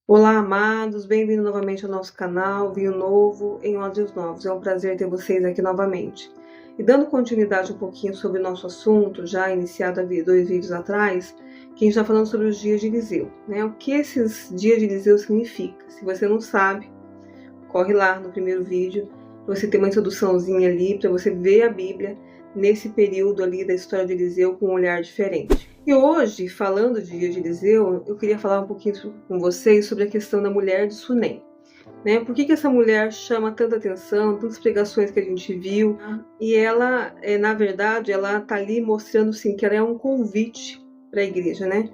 Olá, amados, bem-vindo novamente ao nosso canal, Vinho Novo em Ódios Novos. É um prazer ter vocês aqui novamente. E dando continuidade um pouquinho sobre o nosso assunto, já iniciado há 2 vídeos atrás, que a gente está falando sobre os dias de Eliseu, né? O que esses dias de Eliseu significa? Se você não sabe, corre lá no primeiro vídeo, você tem uma introduçãozinha ali para você ver a Bíblia nesse período ali da história de Eliseu com um olhar diferente. E hoje, falando de dia de Eliseu, eu queria falar um pouquinho com vocês sobre a questão da mulher de Sunem. Né? Por que essa mulher chama tanta atenção, tantas pregações que a gente viu? E ela, na verdade, ela está ali mostrando sim, que ela é um convite para a igreja, né?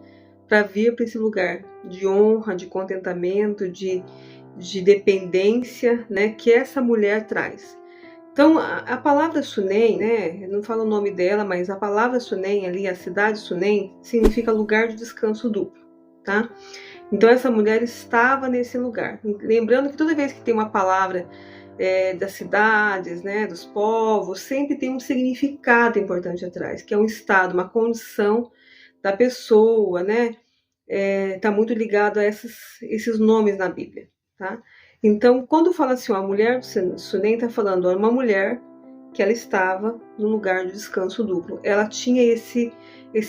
Para vir para esse lugar de honra, de contentamento, de dependência, né? Que essa mulher traz. Então, a palavra Sunem, né, não falo o nome dela, mas a palavra Sunem ali, a cidade Sunem, significa lugar de descanso duplo, tá? Então, essa mulher estava nesse lugar. Lembrando que toda vez que tem uma palavra das cidades, né, dos povos, sempre tem um significado importante atrás, que é um estado, uma condição da pessoa, né? Tá muito ligado a esses nomes na Bíblia, tá? Então, quando fala assim, a mulher do Sunem está falando, uma mulher que ela estava no lugar de descanso duplo. Ela tinha esse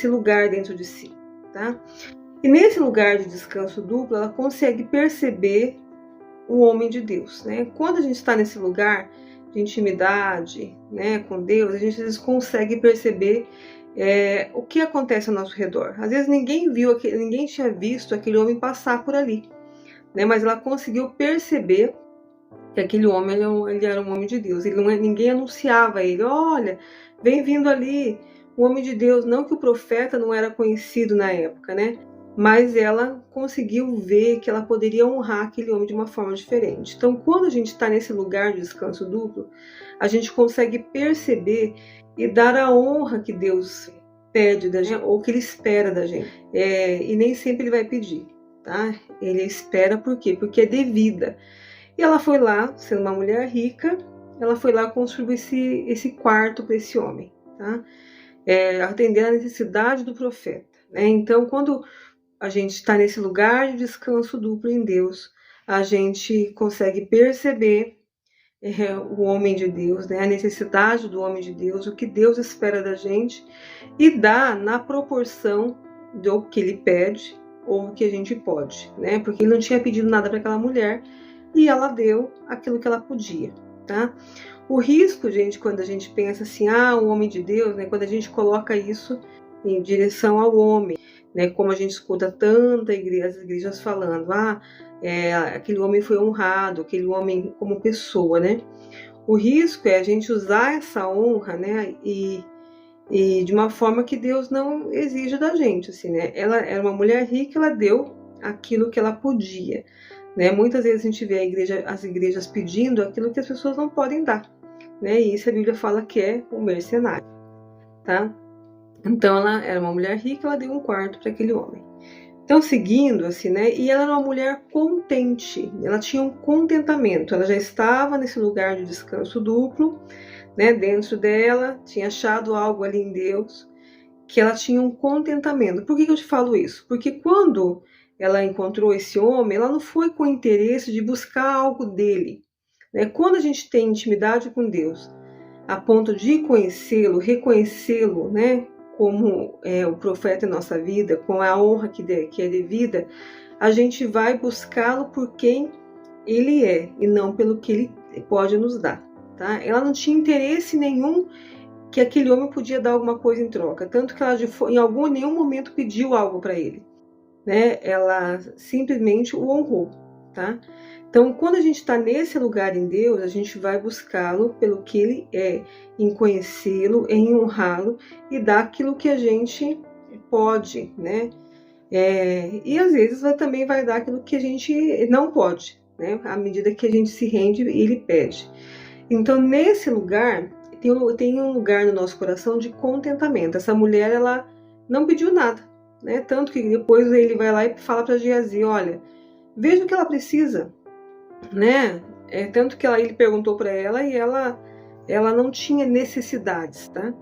lugar dentro de si, tá? E nesse lugar de descanso duplo, ela consegue perceber o homem de Deus, né? Quando a gente está nesse lugar de intimidade, né, com Deus, a gente às vezes consegue perceber o que acontece ao nosso redor. Às vezes ninguém tinha visto aquele homem passar por ali, né? Mas ela conseguiu perceber que aquele homem ele era um homem de Deus. Ninguém anunciava a ele, olha, vem vindo ali o homem de Deus. Não que o profeta não era conhecido na época, né? Mas ela conseguiu ver que ela poderia honrar aquele homem de uma forma diferente. Então, quando a gente está nesse lugar de descanso duplo, a gente consegue perceber e dar a honra que Deus pede da gente, ou que Ele espera da gente. E nem sempre Ele vai pedir, tá? Ele espera por quê? Porque é devida. E ela foi lá, sendo uma mulher rica, ela foi lá construir esse quarto para esse homem, tá? Atender a necessidade do profeta, né? Então, quando a gente está nesse lugar de descanso duplo em Deus, a gente consegue perceber o homem de Deus, né? A necessidade do homem de Deus, o que Deus espera da gente e dá na proporção do que ele pede ou o que a gente pode, né? Porque ele não tinha pedido nada para aquela mulher e ela deu aquilo que ela podia, tá? O risco, gente, quando a gente pensa assim, o homem de Deus, né? Quando a gente coloca isso em direção ao homem, né? Como a gente escuta as igrejas falando, aquele homem foi honrado, aquele homem como pessoa, né? O risco é a gente usar essa honra, né? E de uma forma que Deus não exige da gente, assim, né? Ela era uma mulher rica, ela deu aquilo que ela podia, né? Muitas vezes a gente vê as igrejas pedindo aquilo que as pessoas não podem dar, né? E isso a Bíblia fala que é o mercenário, tá? Então ela era uma mulher rica, ela deu um quarto para aquele homem. Então, seguindo, assim, né? E ela era uma mulher contente, ela tinha um contentamento, ela já estava nesse lugar de descanso duplo, né? Dentro dela, tinha achado algo ali em Deus, que ela tinha um contentamento. Por que eu te falo isso? Porque quando ela encontrou esse homem, ela não foi com o interesse de buscar algo dele, né? Quando a gente tem intimidade com Deus, a ponto de conhecê-lo, reconhecê-lo, né? Como o profeta em nossa vida, com a honra que é devida, a gente vai buscá-lo por quem ele é e não pelo que ele pode nos dar, tá? Ela não tinha interesse nenhum que aquele homem podia dar alguma coisa em troca, tanto que ela em nenhum momento pediu algo para ele, né? Ela simplesmente o honrou, tá? Então, quando a gente está nesse lugar em Deus, a gente vai buscá-lo pelo que ele é, em conhecê-lo, em honrá-lo e dar aquilo que a gente pode, né? E às vezes também vai dar aquilo que a gente não pode, né? À medida que a gente se rende e ele pede. Então, nesse lugar, tem um lugar no nosso coração de contentamento. Essa mulher, ela não pediu nada, né? Tanto que depois ele vai lá e fala para Geazi, olha, veja o que ela precisa, né? Tanto que ele perguntou para ela e ela não tinha necessidades, tá?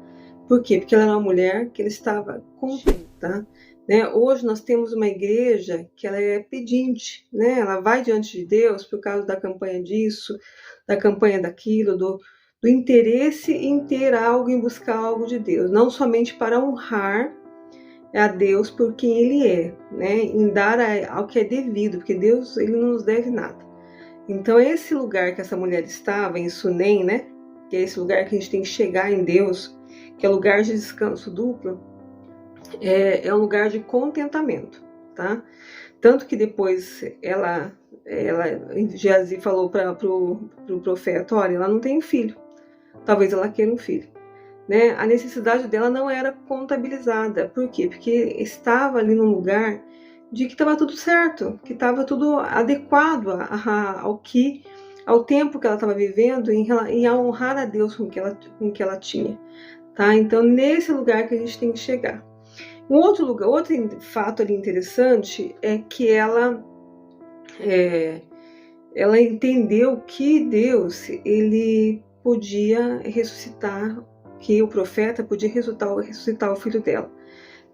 Por quê? Porque ela era uma mulher que ela estava contente, tá? né? Hoje nós temos uma igreja que ela é pedinte, né? Ela vai diante de Deus por causa da campanha disso, da campanha daquilo, do interesse em ter algo, em buscar algo de Deus, não somente para honrar a Deus por quem Ele é, né? Em dar ao que é devido, porque Deus Ele não nos deve nada. Então esse lugar que essa mulher estava, em Sunem, né? Que é esse lugar que a gente tem que chegar em Deus, que é o lugar de descanso duplo, é um lugar de contentamento, tá? Tanto que depois Geazi falou para o profeta, olha, ela não tem filho, talvez ela queira um filho, né? A necessidade dela não era contabilizada, por quê? Porque estava ali num lugar de que estava tudo certo, que estava tudo adequado ao tempo que ela estava vivendo em honrar a Deus com o que ela tinha, tá? Então nesse lugar que a gente tem que chegar. Outro fato ali interessante é que ela entendeu que Deus ele podia ressuscitar, que o profeta podia ressuscitar o filho dela,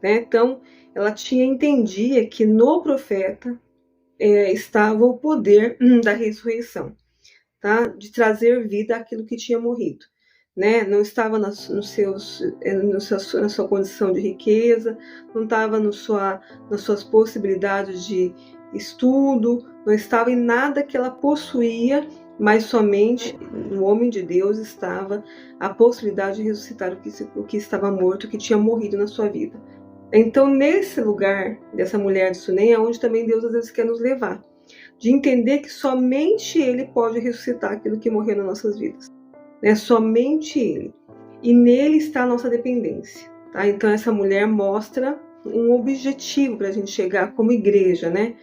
né? Então ela entendia que no profeta estava o poder da ressurreição, tá? De trazer vida àquilo que tinha morrido. Né? Não estava na sua condição de riqueza, não estava nas suas possibilidades de estudo, não estava em nada que ela possuía, mas somente no homem de Deus estava a possibilidade de ressuscitar o que estava morto, o que tinha morrido na sua vida. Então, nesse lugar dessa mulher de Sunem, é onde também Deus às vezes quer nos levar, de entender que somente Ele pode ressuscitar aquilo que morreu nas nossas vidas. É somente Ele. E nele está a nossa dependência. Tá? Então essa mulher mostra um objetivo para a gente chegar como igreja, né?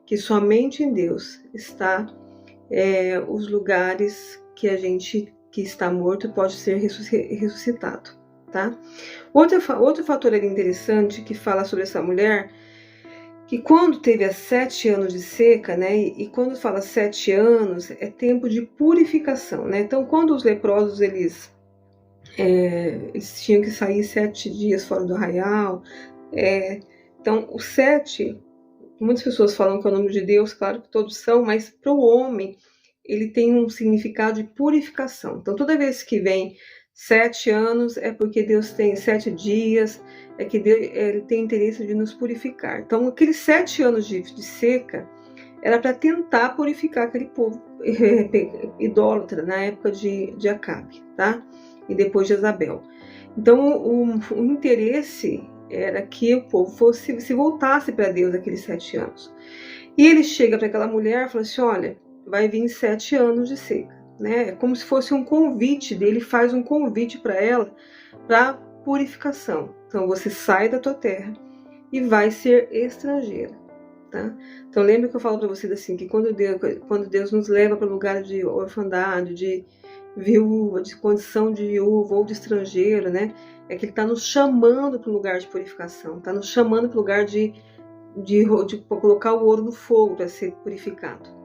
Que somente em Deus está os lugares que a gente que está morto pode ser ressuscitado. Tá? Outro fator interessante que fala sobre essa mulher, que quando teve 7 anos de seca, né, e quando fala 7 anos, é tempo de purificação, né? Então, quando os leprosos, eles tinham que sair 7 dias fora do arraial, então, o 7, muitas pessoas falam que é o nome de Deus, claro que todos são, mas para o homem, ele tem um significado de purificação. Então, toda vez que vem 7 anos, é porque Deus tem 7 dias, é que Ele tem interesse de nos purificar. Então, aqueles 7 anos de seca era para tentar purificar aquele povo idólatra na época de Acabe, tá? E depois de Jezabel. Então, o interesse era que o povo se voltasse para Deus aqueles 7 anos. E ele chega para aquela mulher e fala assim, olha, vai vir 7 anos de seca. Né? É como se fosse um convite dele, faz um convite para ela para purificação. Então você sai da tua terra e vai ser estrangeira, tá? Então lembra que eu falo para vocês assim, que quando Deus nos leva para o lugar de orfandade, de viúva, de condição de viúva ou de estrangeiro, né? É que Ele está nos chamando para o lugar de purificação, está nos chamando para o lugar de colocar o ouro no fogo para ser purificado.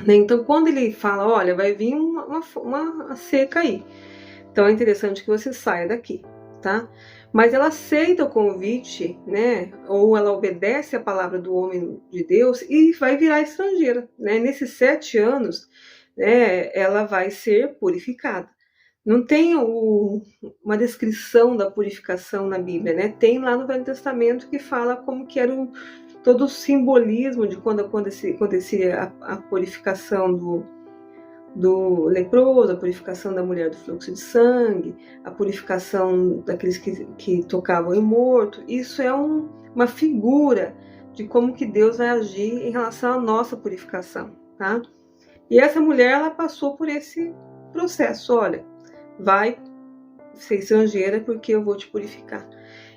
Então, quando ele fala, olha, vai vir uma seca aí, então é interessante que você saia daqui, tá? Mas ela aceita o convite, né? Ou ela obedece a palavra do homem de Deus e vai virar estrangeira, né? Nesses 7 anos, né, ela vai ser purificada. Não tem uma descrição da purificação na Bíblia, né? Tem lá no Velho Testamento que fala como que era todo o simbolismo de quando acontecia a purificação do leproso, a purificação da mulher do fluxo de sangue, a purificação daqueles que tocavam em morto. Isso é uma figura de como que Deus vai agir em relação à nossa purificação, tá? E essa mulher, ela passou por esse processo, olha, vai ser estrangeira porque eu vou te purificar.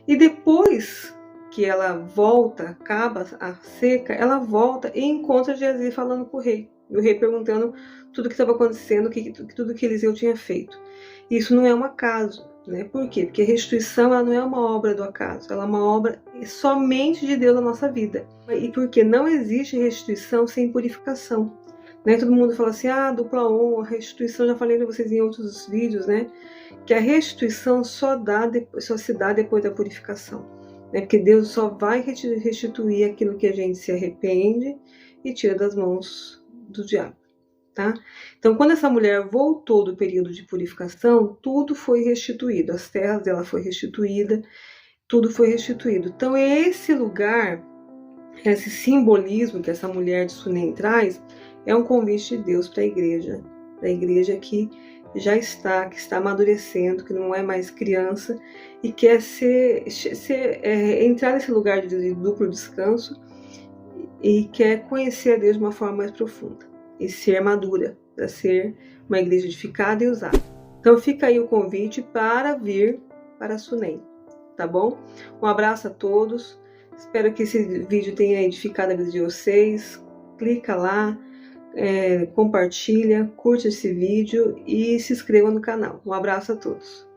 E depois que ela volta, acaba a seca, ela volta e encontra Geazi falando com o rei. E o rei perguntando tudo o que estava acontecendo, tudo que Eliseu tinha feito. Isso não é um acaso, né? Por quê? Porque a restituição ela não é uma obra do acaso, ela é uma obra somente de Deus na nossa vida. E porque não existe restituição sem purificação. Né? Todo mundo fala assim, dupla honra, restituição, já falei para vocês em outros vídeos, né? Que a restituição só se dá depois da purificação. né? Porque Deus só vai restituir aquilo que a gente se arrepende e tira das mãos do diabo, tá? Então, quando essa mulher voltou do período de purificação, tudo foi restituído, as terras dela foi restituída, tudo foi restituído. Então, é esse lugar, esse simbolismo que essa mulher de Sunem traz, é um convite de Deus para a igreja que já está, que está amadurecendo, que não é mais criança e quer entrar nesse lugar de duplo descanso e quer conhecer a Deus de uma forma mais profunda e ser madura, para ser uma igreja edificada e usada. Então fica aí o convite para vir para Sunem, tá bom? Um abraço a todos, espero que esse vídeo tenha edificado a vida de vocês. Clica lá, compartilha, curte esse vídeo e se inscreva no canal. Um abraço a todos.